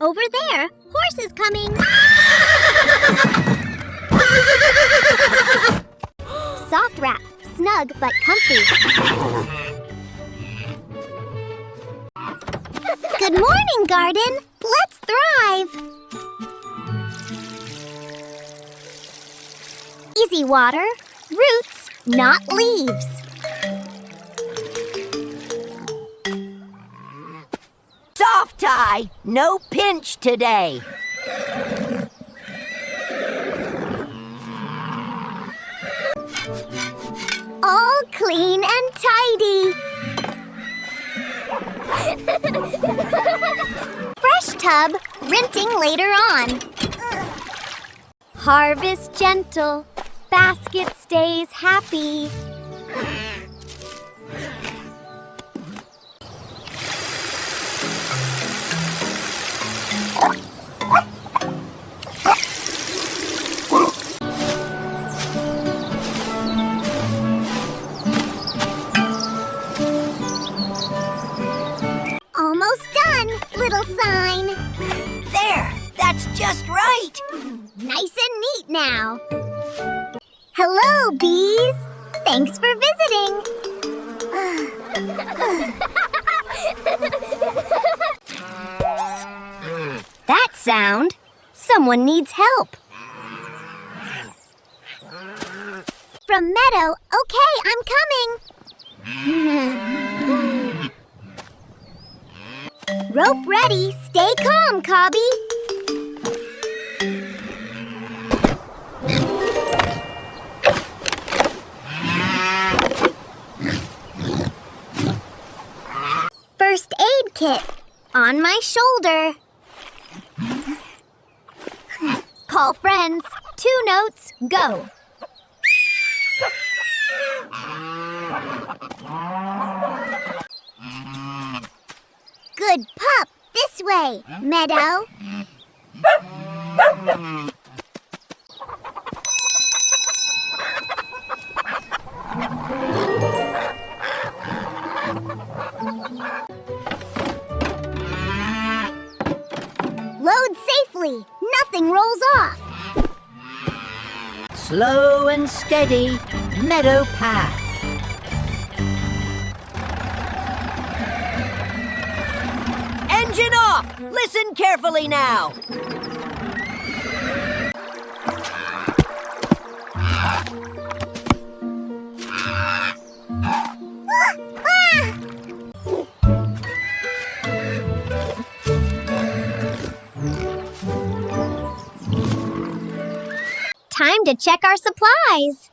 Over there, horse is coming. Soft wrap, snug but comfy. Good morning, garden. Let's thrive. Easy water, roots, not leaves. Soft tie, no pinch today. All clean and tidy. Fresh tub, rinsing later on. Harvest gentle, basket stays happy. Almost done, little sign. There, that's just right. Nice and neat now. Hello, bees. Thanks for visiting. That sound. Someone needs help. From Meadow, okay, I'm coming. Rope ready. Stay calm, Cobby. First aid kit on my shoulder. Call friends. 2 notes, go. Good pup. This way, Meadow. Load safely. Nothing rolls off. Slow and steady, meadow path. Engine off! Listen carefully now. Time to check our supplies.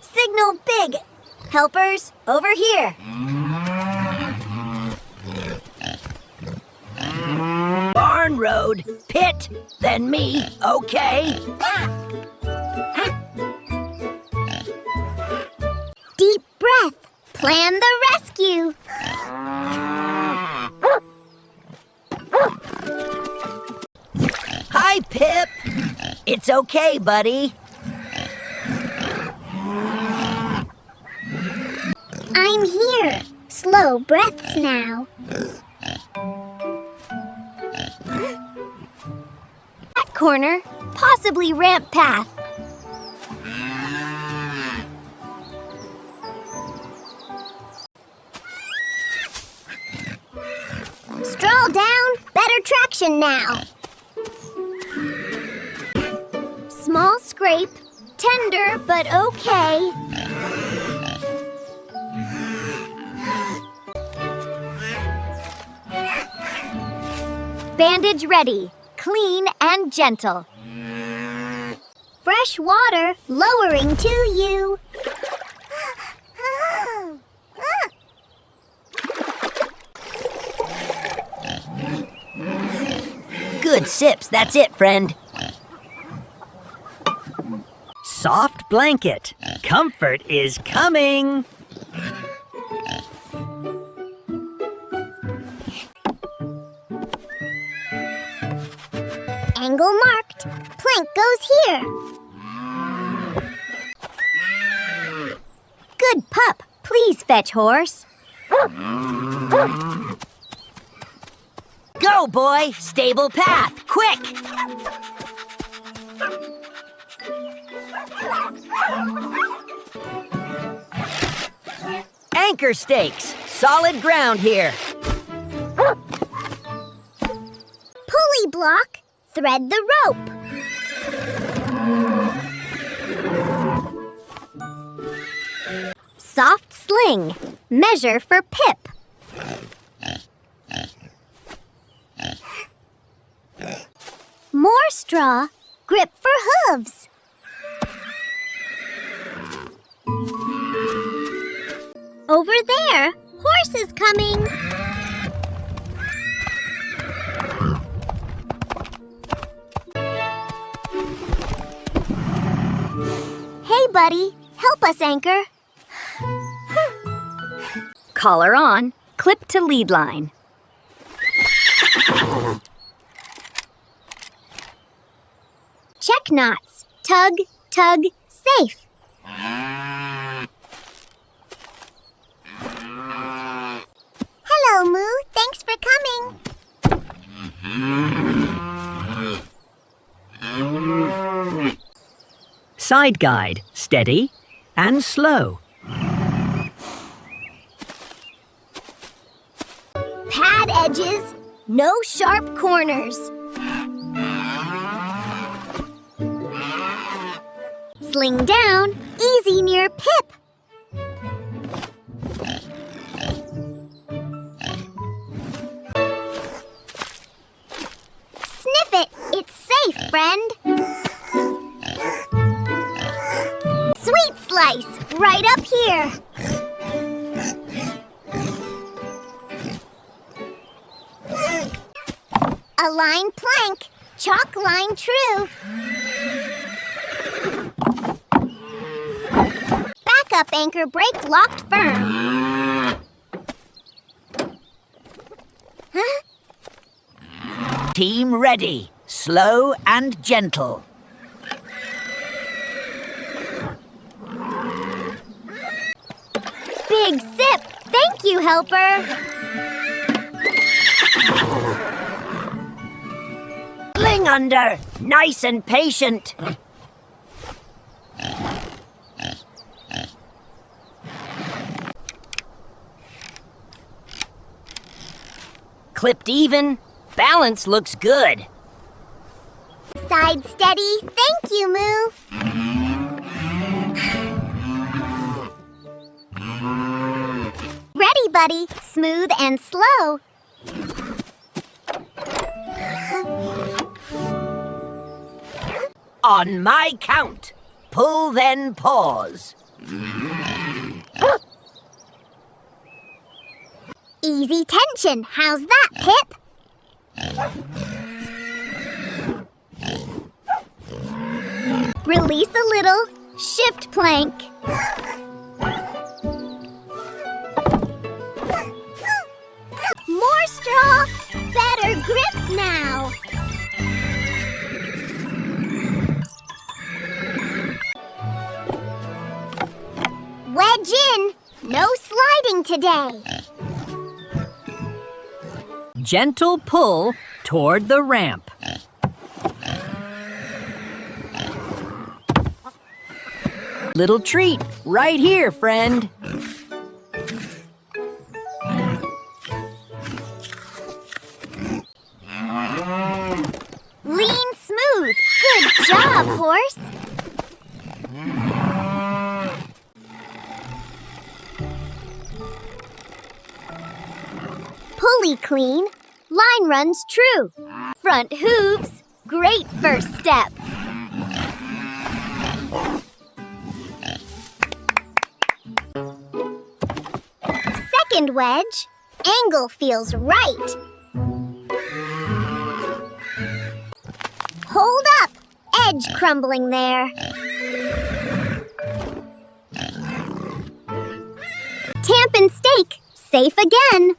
Signal big. Helpers, over here. Barn road, pit, then me, okay? Deep breath. Plan the rescue. Hi, Pip. It's okay, buddy. I'm here. Slow breaths now. That corner, possibly ramp path. Stroll down, better traction now. Small scrape, tender but okay. Bandage ready, clean and gentle. Fresh water lowering to you. Good sips, that's it, friend. Soft blanket. Comfort is coming. Angle marked. Plank goes here. Good pup. Please fetch horse. Go, boy! Stable path, quick! Anchor stakes. Solid ground here. Pulley block. Thread the rope. Soft sling. Measure for Pip. More straw. Grip for hooves. Over there. Horse is coming. Hey, buddy. Help us anchor. Collar on, clip to lead line. Check knots. Tug, tug, safe. Hello, Moo. Thanks for coming. Side guide. Steady and slow. Pad edges. No sharp corners. Sling down. Easy near Pip. Sniff it. It's safe, friend. Sweet slice. Right up here. Align plank. Chalk line true. Backup anchor brake locked firm. Huh? Team ready. Slow and gentle. Big sip. Thank you, helper. Fling under. Nice and patient. Clipped even. Balance looks good. Side steady. Thank you, Moo. Ready, buddy. Smooth and slow. On my count. Pull then pause. Easy tension. How's that, Pip? Release a little. Shift plank. More straw. Better grip now. Wedge in. No sliding today. Gentle pull toward the ramp. Little treat right here, friend. Lean smooth. Good job, horse. Pulley clean. Line runs true. Front hooves. Great first step. Second wedge. Angle feels right. ledge crumbling there. Tamp and stake, safe again.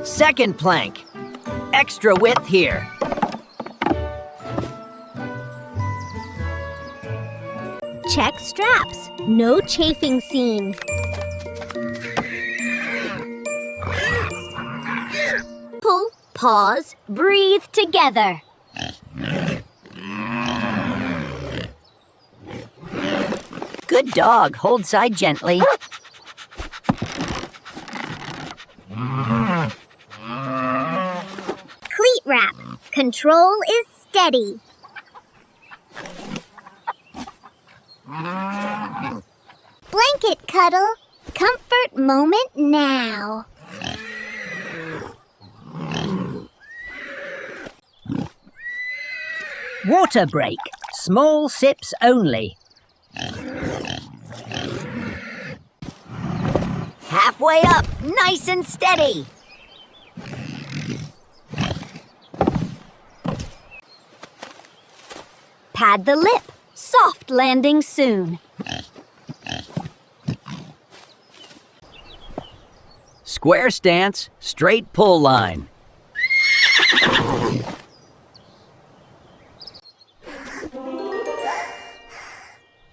Second plank. Extra width here. Check straps, no chafing seen. Pull, pause, breathe together. Good dog. Hold side gently. Cleat wrap, control is steady. Blanket cuddle, comfort moment now. Water break. Small sips only. Halfway up. Nice and steady. Pad the lip. Soft landing soon. Square stance, straight pull line.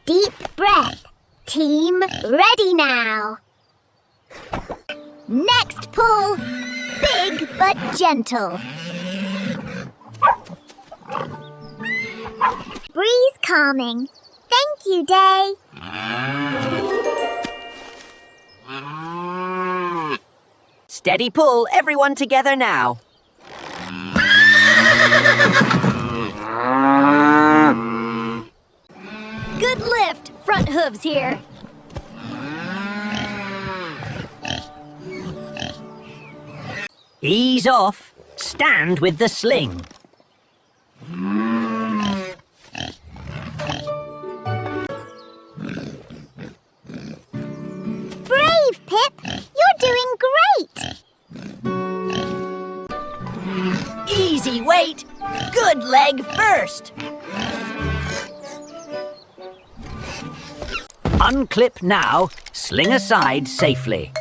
Deep breath. Team ready now. Next pull. Big but gentle. Breeze calming. Thank you, Day. Steady pull, everyone together now. Good lift. Front hooves here. Ease off. Stand with the sling. Brave, Pip. You're doing great. Easy weight. Good leg first. Unclip now. Sling aside safely.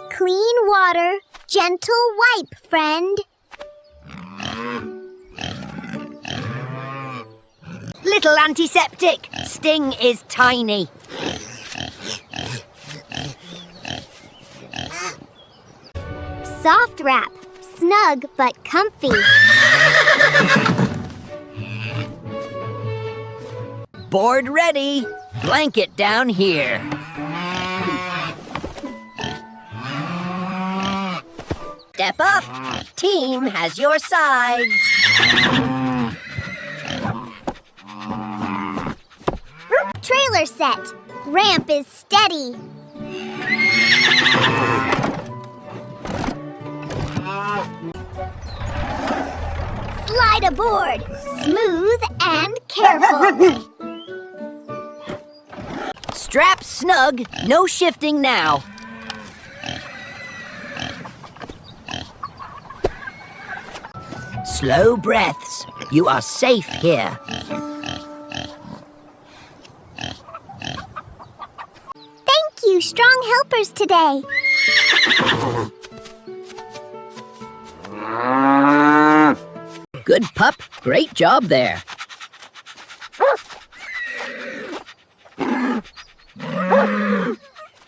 Clean water. Gentle wipe, friend. Little antiseptic. Sting is tiny. Soft wrap. Snug but comfy. Board ready. Blanket down here. Step up. Team has your sides. Trailer set. Ramp is steady. Slide aboard. Smooth and careful. Strap snug. No shifting now. Slow breaths. You are safe here. Thank you, strong helpers today. Good pup. Great job there.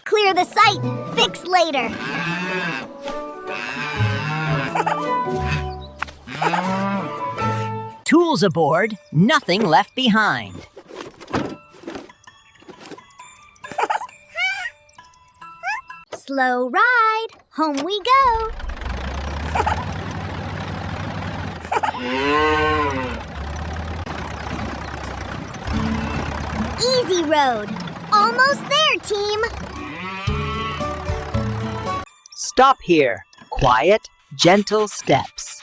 Clear the site. Fix later. Tools aboard. Nothing left behind. Slow ride. Home we go. Easy road. Almost there, team. Stop here. Quiet, gentle steps.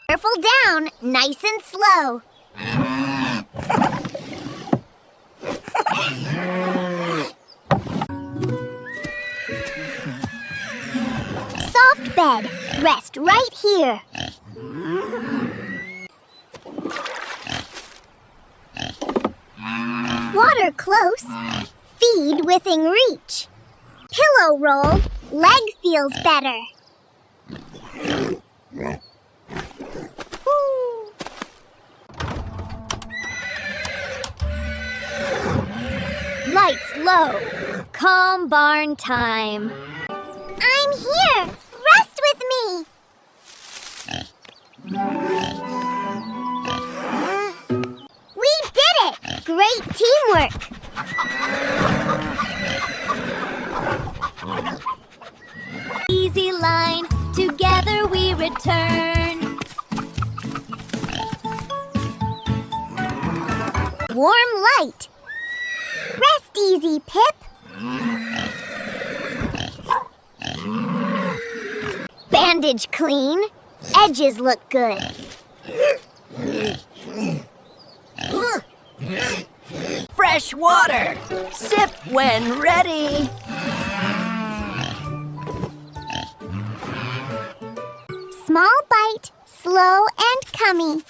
Careful down. Nice and slow. Rest right here. Water close. Feed within reach. Pillow roll. Leg feels better. Lights low. Calm barn time. I'm here. Rest with me. We did it! Great teamwork. Easy line. Together we return. Warm light. Rest easy, Pip. Bandage clean. Edges look good. Fresh water. Sip when ready. Small bite, slow and cummy.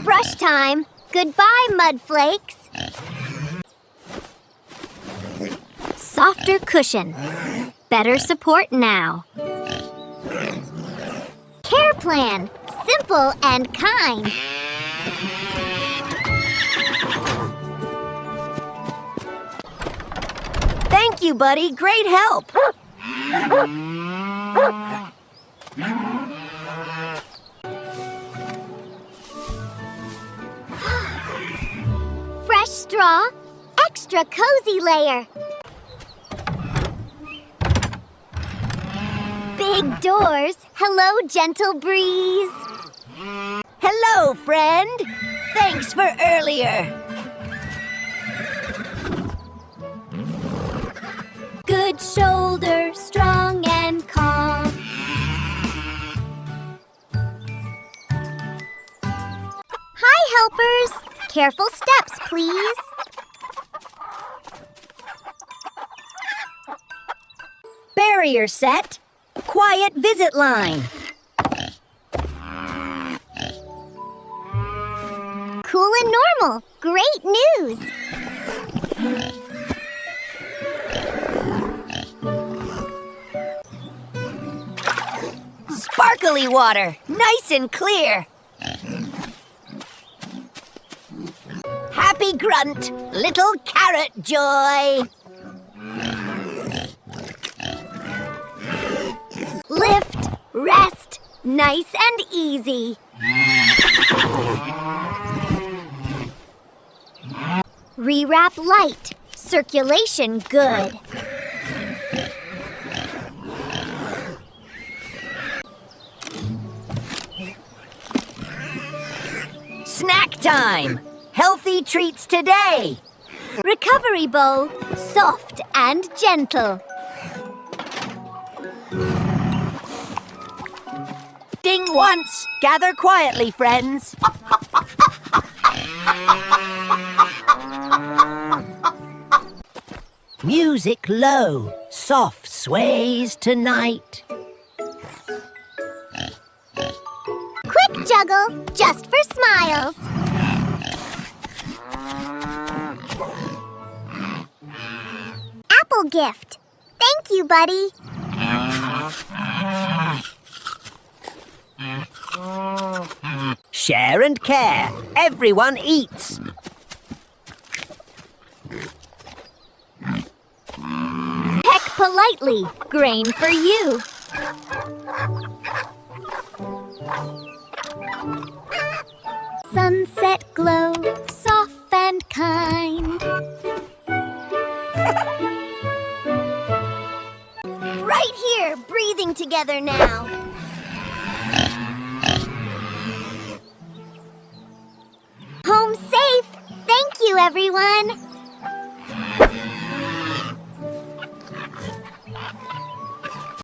Brush time. Goodbye, mud flakes. Softer cushion. Better support now. Care plan. Simple and kind. Thank you, buddy. Great help. Fresh straw. Extra cozy layer. Big doors. Hello, gentle breeze. Hello, friend. Thanks for earlier. Good shoulder, strong and calm. Hi, helpers. Careful steps, please. Barrier set. Quiet visit line. Cool and normal. Great news. Sparkly water. Nice and clear. Happy grunt. Little carrot joy. Lift, rest, nice and easy. Rewrap light, circulation good. Snack time. Healthy treats today. Recovery bowl, soft and gentle. Ding once. Gather quietly, friends. Music low. Soft sways tonight. Quick juggle, just for smiles. Apple gift. Thank you, buddy. Share and care. Everyone eats. Peck politely. Grain for you. Sunset glow, soft and kind. Right here, breathing together now. Home safe. Thank you, everyone.